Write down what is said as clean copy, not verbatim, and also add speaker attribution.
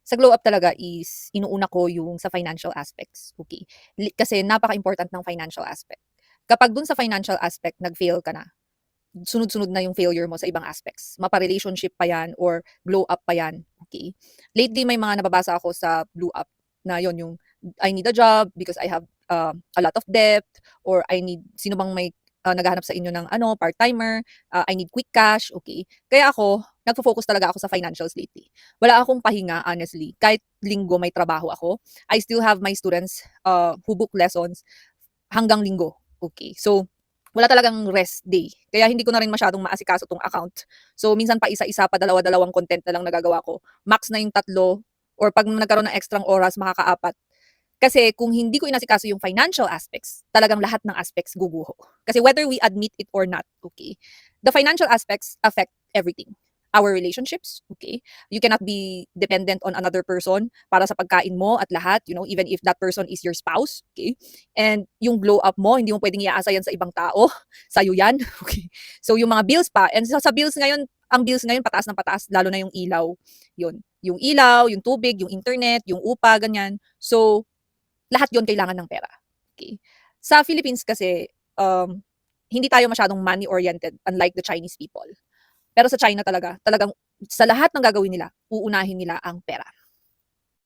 Speaker 1: Sa glow up talaga is inuuna ko yung sa financial aspects, okay? Kasi napaka-important ng financial aspect. Kapag dun sa financial aspect nag-fail ka na, sunod-sunod na yung failure mo sa ibang aspects. Mapa-relationship pa yan or glow up pa yan, okay? Lately may mga nababasa ako sa glow up na yon yung I need a job because I have a lot of debt, or I need, sino bang may naghahanap sa inyo ng ano, part-timer, I need quick cash, okay? Kaya ako, nagfo-focus talaga ako sa financials lately. Wala akong pahinga, honestly. Kahit linggo may trabaho ako, I still have my students who book lessons hanggang linggo. Okay. So, wala talagang rest day. Kaya hindi ko na rin masyadong maasikaso tong account. So, minsan pa isa-isa pa, dalawa-dalawang content na lang nagagawa ko. Max na yung tatlo, or pag nagkaroon ng extrang oras, makakaapat. Kasi kung hindi ko inasikaso yung financial aspects, talagang lahat ng aspects guguho. Kasi whether we admit it or not, okay, the financial aspects affect everything. Our relationships, okay? You cannot be dependent on another person para sa pagkain mo at lahat, even if that person is your spouse, okay? And yung glow up mo, hindi mo pwedeng iaasa yan sa ibang tao. Sa'yo yan, okay? So yung mga bills pa, and sa bills ngayon, ang bills ngayon pataas ng pataas, lalo na yung ilaw. Yun. Yung ilaw, yung tubig, yung internet, yung upa, ganyan. So, lahat yon kailangan ng pera. Okay? Sa Philippines kasi, hindi tayo masyadong money-oriented unlike the Chinese people. Pero sa China talaga, talagang sa lahat ng gagawin nila, uunahin nila ang pera.